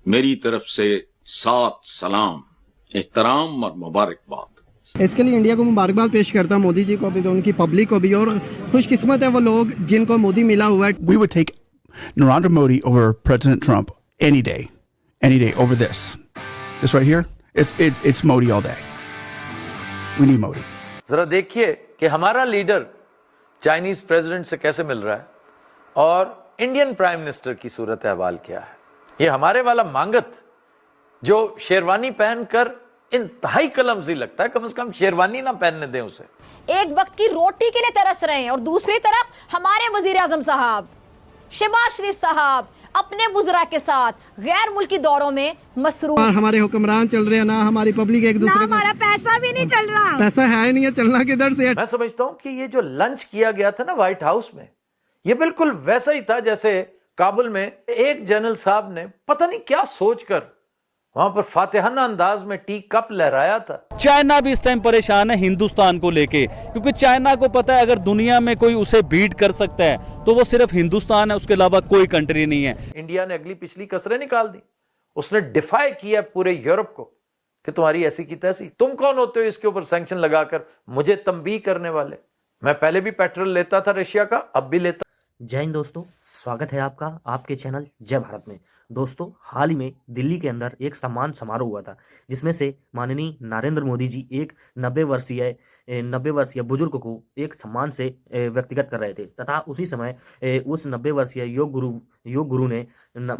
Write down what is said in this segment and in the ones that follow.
मेरी तरफ से 7 सलाम, एहतराम और मुबारकबाद। इसके लिए इंडिया को मुबारकबाद पेश करता हूं, मोदी जी को भी, तो उनकी पब्लिक को भी, और खुशकिस्मत है वो लोग जिनको मोदी मिला हुआ है। We would take Narendra Modi over President Trump any day over this. This right here, it's Modi all day. We need Modi. जरा देखिए कि हमारा लीडर चाइनीज प्रेसिडेंट से कैसे मिल रहा है और इंडियन प्राइम मिनिस्टर की सूरत अहवाल क्या है। ये हमारे वाला मांगत जो शेरवानी पहनकर इंतहाई कलमजी लगता है, कम से कम शेरवानी ना पहनने दें उसे। एक वक्त की रोटी के लिए तरस रहे हैं और दूसरी तरफ हमारे वजीर आजम साहब शहबाज शरीफ साहब अपने बुजुर्ग के साथ गैर मुल्की दौरों में मसरूफ। हमारे हुक्मरान चल रहे हैं ना, हमारी पब्लिक एक दूसरे ना, हमारा पैसा भी नहीं चल रहा। पैसा है ही नहीं है, चलना किधर से है। मैं समझता हूं कि ये जो लंच किया गया था ना व्हाइट हाउस में, ये बिल्कुल वैसा ही था जैसे काबुल में एक जनरल साहब ने पता नहीं क्या सोचकर वहां पर फातिहाना अंदाज में टी कप लहराया था। चाइना भी इस टाइम परेशान है हिंदुस्तान को लेके, क्योंकि चाइना को पता है अगर दुनिया में कोई उसे बीट कर सकता है तो वो सिर्फ हिंदुस्तान है, उसके अलावा कोई कंट्री नहीं है। इंडिया ने अगली पिछली कसरें निकाल दी, उसने डिफाई किया पूरे यूरोप को कि तुम्हारी ऐसी की तैसी, तुम कौन होते हो इसके ऊपर सैंक्शन लगाकर मुझे तंबीह करने वाले। मैं पहले भी पेट्रोल लेता था रशिया का, अब भी लेता। जय हिंद दोस्तों, स्वागत है आपका आपके चैनल जय भारत में। दोस्तों, हाल ही में दिल्ली के अंदर एक सम्मान समारोह हुआ था जिसमें से माननीय नरेंद्र मोदी जी एक 90 वर्षीय बुजुर्ग को एक सम्मान से व्यक्तिगत कर रहे थे तथा उसी समय उस 90 वर्षीय योग गुरु ने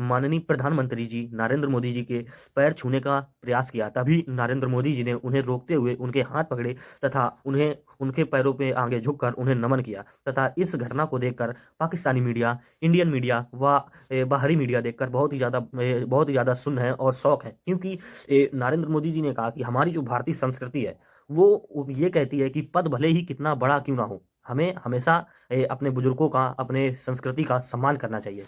माननीय प्रधानमंत्री जी नरेंद्र मोदी जी के पैर छूने का प्रयास किया। तभी नरेंद्र मोदी जी ने उन्हें रोकते हुए उनके हाथ पकड़े तथा उन्हें उनके पैरों पे आगे झुककर उन्हें नमन किया तथा इस घटना को देखकर पाकिस्तानी मीडिया, इंडियन मीडिया व बाहरी मीडिया देखकर बहुत ही ज़्यादा सुन्न है और शौक है, क्योंकि नरेंद्र मोदी जी ने कहा कि हमारी जो भारतीय संस्कृति है वो ये कहती है कि पद भले ही कितना बड़ा क्यों ना हो, हमें हमेशा अपने बुजुर्गों का, अपने संस्कृति का सम्मान करना चाहिए।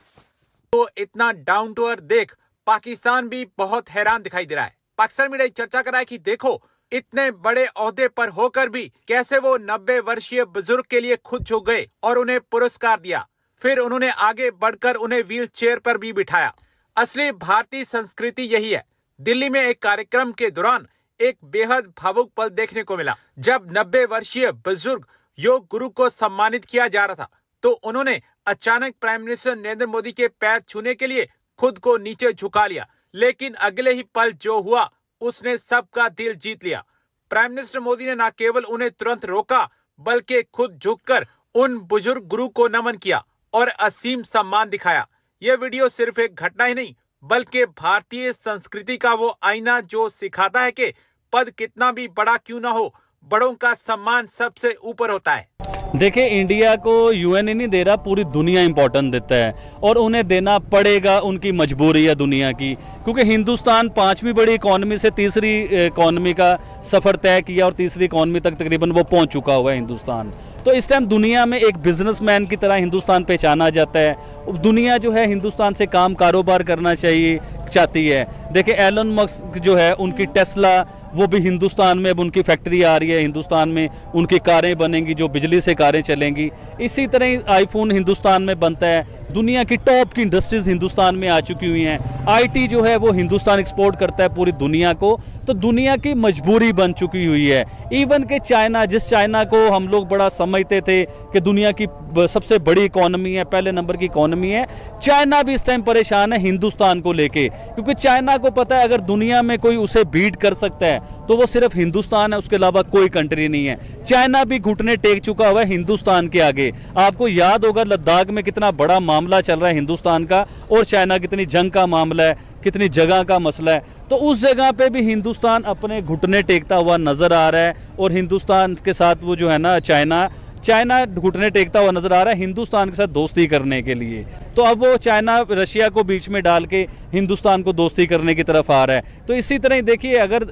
तो इतना डाउन टू अर्थ देख पाकिस्तान भी बहुत हैरान दिखाई दे रहा है। पाकिस्तान मीडिया चर्चा कर रहा है कि देखो इतने बड़े ओहदे पर होकर भी कैसे वो 90 वर्षीय बुजुर्ग के लिए खुद झुक गए और उन्हें पुरस्कार दिया, फिर उन्होंने आगे बढ़कर उन्हें व्हील चेयर पर भी बिठाया। असली भारतीय संस्कृति यही है। दिल्ली में एक कार्यक्रम के दौरान एक बेहद भावुक पल देखने को मिला जब 90 वर्षीय बुजुर्ग योग गुरु को सम्मानित किया जा रहा था तो उन्होंने अचानक प्राइम मिनिस्टर नरेंद्र मोदी के पैर छूने के लिए खुद को नीचे झुका लिया, लेकिन अगले ही पल जो हुआ उसने सबका दिल जीत लिया। प्राइम मिनिस्टर मोदी ने न केवल उन्हें तुरंत रोका बल्कि खुद झुककर उन बुजुर्ग गुरु को नमन किया और असीम सम्मान दिखाया। यह वीडियो सिर्फ एक घटना ही नहीं बल्कि भारतीय संस्कृति का वो आईना जो सिखाता है कि पद कितना भी बड़ा क्यों ना हो, बड़ों का सम्मान सबसे ऊपर होता है। देखिए, इंडिया को यूएन ही नहीं दे रहा, पूरी दुनिया इंपॉर्टेंट देता है और उन्हें देना पड़ेगा, उनकी मजबूरी है दुनिया की, क्योंकि हिंदुस्तान 5वीं बड़ी इकॉनमी से तीसरी इकॉनमी का सफ़र तय किया और तीसरी इकॉनमी तक तकरीबन वो पहुंच चुका हुआ है हिंदुस्तान। तो इस टाइम दुनिया में एक बिजनेसमैन की तरह हिंदुस्तान पहचाना जाता है। दुनिया जो है हिंदुस्तान से काम कारोबार करना चाहती है। देखिए, एलन मस्क जो है उनकी टेस्ला वो भी हिंदुस्तान में, अब उनकी फैक्ट्री आ रही है हिंदुस्तान में, उनकी कारें बनेंगी जो बिजली से कारें चलेंगी। इसी तरह आईफोन हिंदुस्तान में बनता है। दुनिया की टॉप की इंडस्ट्रीज हिंदुस्तान में आ चुकी हुई हैं। आईटी जो है वो हिंदुस्तान एक्सपोर्ट करता है पूरी दुनिया को, तो दुनिया की मजबूरी बन चुकी हुई है। इवन के चाइना, जिस चाइना को हम लोग बड़ा समझते थे कि दुनिया की सबसे बड़ी इकॉनमी है, पहले नंबर की इकॉनमी है, चाइना भी इस टाइम परेशान है हिंदुस्तान को लेके, क्योंकि चाइना को पता है अगर दुनिया में कोई उसे बीट कर सकता है तो वो सिर्फ हिंदुस्तान है, उसके अलावा कोई कंट्री नहीं है। चाइना भी घुटने टेक चुका हुआ है हिंदुस्तान के आगे। आपको याद होगा लद्दाख में कितना बड़ा मामला चल रहा है हिंदुस्तान का और चाइना कितनी जंग का मामला है, कितनी जगह का मसला है। तो उस जगह पे भी हिंदुस्तान अपने घुटने टेकता हुआ नजर आ रहा है और हिंदुस्तान के साथ वो जो है ना चाइना घुटने टेकता हुआ नजर आ रहा है हिंदुस्तान के साथ दोस्ती करने के लिए। तो अब वो चाइना रशिया को बीच में डाल के हिंदुस्तान को दोस्ती करने की तरफ आ रहा है। तो इसी तरह देखिए, अगर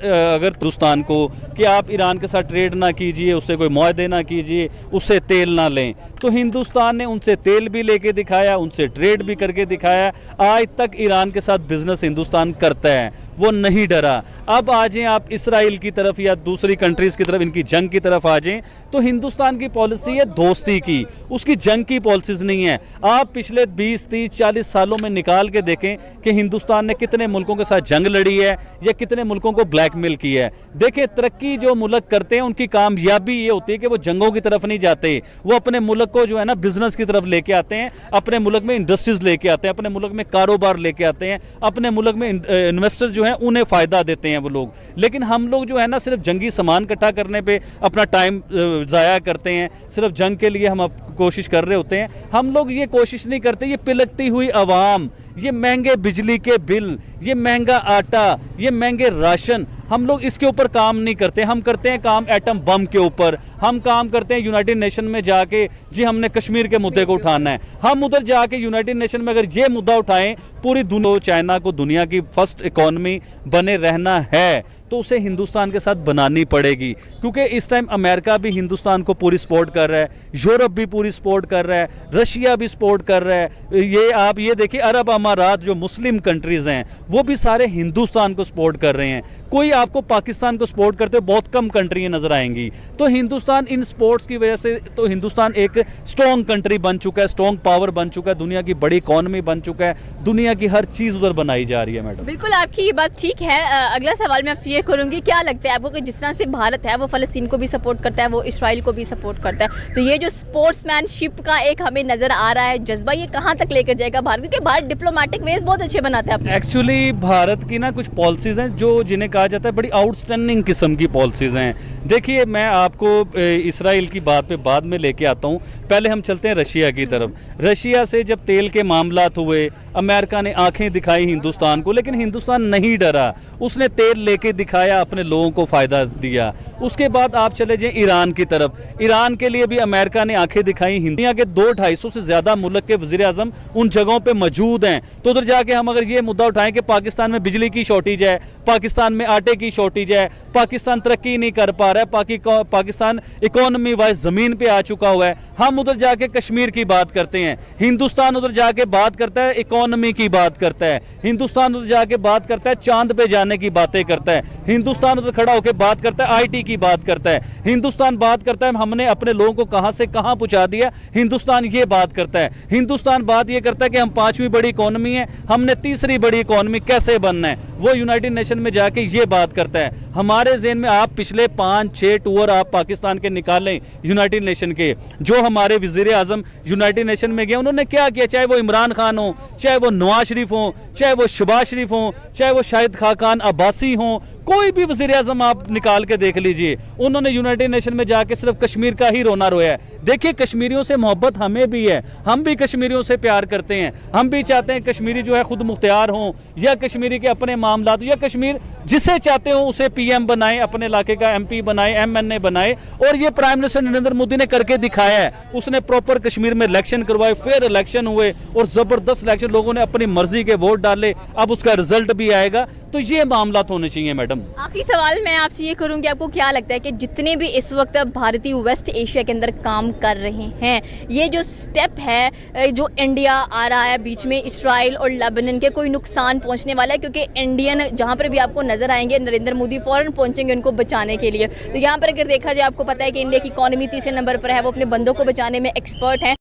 हिंदुस्तान को कि आप ईरान के साथ ट्रेड ना कीजिए, उससे कोई मुआहदे ना कीजिए, उससे तेल ना लें, तो हिंदुस्तान ने उनसे तेल भी लेके दिखाया, उनसे ट्रेड भी करके दिखाया। आज तक ईरान के साथ बिजनेस हिंदुस्तान करता है, वो नहीं डरा। अब आ जाएं आप इसराइल की तरफ या दूसरी कंट्रीज की तरफ, इनकी जंग की तरफ आ जाएं, तो हिंदुस्तान की पॉलिसी है दोस्ती की, उसकी जंग की पॉलिसीज नहीं है। आप पिछले 20, 30, 40 सालों में निकाल के देखें कि हिंदुस्तान ने कितने मुल्कों के साथ जंग लड़ी है या कितने मुल्कों को ब्लैकमेल किया है। देखिए, तरक्की जो मुल्क करते हैं उनकी कामयाबी ये होती है कि वो जंगों की तरफ नहीं जाते, वो अपने मुल्क को जो है ना बिजनेस की तरफ लेके आते हैं, अपने मुल्क में इंडस्ट्रीज लेके आते हैं, अपने मुल्क में कारोबार लेके आते हैं, अपने मुल्क में इन्वेस्टर जो है उन्हें फ़ायदा देते हैं वो लोग। लेकिन हम लोग जो है ना सिर्फ जंगी सामान इकट्ठा करने पे अपना टाइम ज़ाया करते हैं, सिर्फ जंग के लिए हम कोशिश कर रहे होते हैं। हम लोग ये कोशिश नहीं करते, ये पिलकती हुई आवाम, ये महंगे बिजली के बिल, ये महंगा आटा, ये महंगे राशन, हम लोग इसके ऊपर काम नहीं करते। हम करते हैं काम एटम बम के ऊपर, हम काम करते हैं यूनाइटेड नेशन में जाके जी हमने कश्मीर के मुद्दे को उठाना है। हम उधर जाके यूनाइटेड नेशन में अगर ये मुद्दा उठाएं, पूरी दुनिया चाइना को दुनिया की फर्स्ट इकोनॉमी बने रहना है तो उसे हिंदुस्तान के साथ बनानी पड़ेगी, क्योंकि इस टाइम अमेरिका भी हिंदुस्तान को पूरी सपोर्ट कर रहा है, यूरोप भी पूरी सपोर्ट कर रहा है, रशिया भी सपोर्ट कर रहा है। ये आप ये देखिए, अरब अमारात जो मुस्लिम कंट्रीज हैं वो भी सारे हिंदुस्तान को सपोर्ट कर रहे हैं। कोई आपको पाकिस्तान को सपोर्ट करते हुए बहुत कम कंट्रियां नजर आएंगी। तो हिंदुस्तान इन स्पोर्ट्स की वजह से तो हिंदुस्तान एक स्ट्रॉन्ग कंट्री बन चुका है, स्ट्रॉन्ग पावर बन चुका है, दुनिया की बड़ी इकोनॉमी बन चुका है, दुनिया की हर चीज उधर बनाई जा रही है। मैडम बिल्कुल आपकी ये बात ठीक है। अगला सवाल मैं आपसे ये करूंगी, क्या लगता है आपको कि जिस तरह से भारत है वो फलस्तीन को भी सपोर्ट करता है, वो इसराइल को भी सपोर्ट करता है, तो ये जो स्पोर्ट्समैनशिप का एक हमें नजर आ रहा है जज्बा, ये कहाँ तक लेकर जाएगा भारत? क्योंकि भारत डिप्लोमेटिक वेज बहुत अच्छे बनाता है। एक्चुअली भारत की ना कुछ पॉलिसीज हैं जो जिन्हें कहा जाता है बड़ी आउटस्टैंडिंग किस्म की पॉलिसीज हैं। देखिए, मैं आपको इसराइल की बात पे बाद में लेके आता हूँ, पहले हम चलते हैं रशिया की तरफ। रशिया से जब तेल के मामलात हुए, अमेरिका ने आंखें दिखाई हिंदुस्तान को, लेकिन हिंदुस्तान नहीं डरा, उसने तेल लेके दिखाया, अपने लोगों को फायदा दिया। उसके बाद आप चले जाएं ईरान की तरफ, ईरान के लिए भी अमेरिका ने आंखें दिखाई। दुनिया के 200-250 से ज्यादा मुल्क के वजीर आजम उन जगहों पे मौजूद हैं। तो उधर जाके हम अगर ये मुद्दा उठाएं कि पाकिस्तान में बिजली की शॉर्टेज है, पाकिस्तान में आटे की शॉर्टेज है, पाकिस्तान तरक्की नहीं कर पा रहा है, पाकिस्तान इकोनॉमी वाइज जमीन पे आ चुका हुआ है, हम उधर जाके कश्मीर की बात करते हैं। हिंदुस्तान उधर जाके बात करता है इकोनॉमी की बात करता है, हिंदुस्तान उधर जाके बात करता है चांद पे जाने की बातें करता है, हिंदुस्तान उधर खड़ा होकर बात करता है आईटी की बात करता है, हिंदुस्तान बात करता है हमने अपने लोगों को कहां से कहां पहुंचा दिया, हिंदुस्तान ये बात करता है। हिंदुस्तान बात ये करता है कि हम 5वीं बड़ी इकोनॉमी है, हमने 3री बड़ी इकोनॉमी कैसे बनना है, वो यूनाइटेड नेशन में जाके ये बात करता है। हमारे ज़हन में आप पिछले 5-6 टूर आप पाकिस्तान के निकालें यूनाइटेड नेशन के, जो हमारे वजीर आजम यूनाइटेड नेशन में गए उन्होंने क्या किया, चाहे वो इमरान खान हो, चाहे वो नवाज शरीफ हो, चाहे वो शहबाज शरीफ हो, चाहे वो शाहिद खाकान अब्बासी हो, कोई भी वजीर आजम आप निकाल के देख लीजिए, उन्होंने यूनाइटेड नेशन में जाके सिर्फ कश्मीर का ही रोना रोया है। देखिए, कश्मीरियों से मोहब्बत हमें भी है, हम भी कश्मीरियों से प्यार करते हैं, हम भी चाहते हैं कश्मीरी जो है खुद मुख्तियार हों, या कश्मीरी के अपने मामलात, या कश्मीर जिसे चाहते हो उसे पीएम बनाए, अपने इलाके का एमपी बनाए, एमएनए बनाए। और ये प्राइम मिनिस्टर नरेंद्र मोदी ने करके दिखाया है। उसने प्रॉपर कश्मीर में इलेक्शन करवाए, फेयर इलेक्शन हुए और जबरदस्त इलेक्शन, लोगों ने अपनी मर्जी के वोट डाले, अब उसका रिजल्ट भी आएगा। तो ये मामलात होने चाहिए। मैडम आखिरी सवाल मैं आपसे ये करूंगी, आपको क्या लगता है कि जितने भी इस वक्त भारतीय वेस्ट एशिया के अंदर काम कर रहे हैं, ये जो स्टेप है जो इंडिया आ रहा है बीच में, इसराइल और लेबनान के, कोई नुकसान पहुंचने वाला है? क्योंकि इंडियन जहां पर भी आपको नजर आएंगे नरेंद्र मोदी फौरन पहुंचेंगे उनको बचाने के लिए। तो यहाँ पर अगर देखा जाए, आपको पता है कि इंडिया की इकोनॉमी 3रे नंबर पर है, वो अपने बंदों को बचाने में एक्सपर्ट है।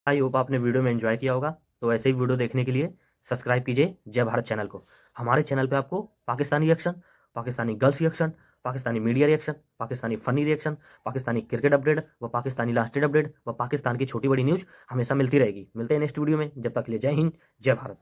आई होप आपने वीडियो में एंजॉय किया होगा। तो ऐसे ही वीडियो देखने के लिए सब्सक्राइब कीजिए जय भारत चैनल को। हमारे चैनल पे आपको Pakistani reaction, Pakistani girls reaction, Pakistani media reaction, Pakistani funny reaction, Pakistani cricket update व पाकिस्तानी लास्ट डेट अपडेट व पाकिस्तान की छोटी बड़ी न्यूज़ हमेशा मिलती रहेगी। मिलते हैं नेक्स्ट वीडियो में, जब तक के लिए जय हिंद जय भारत।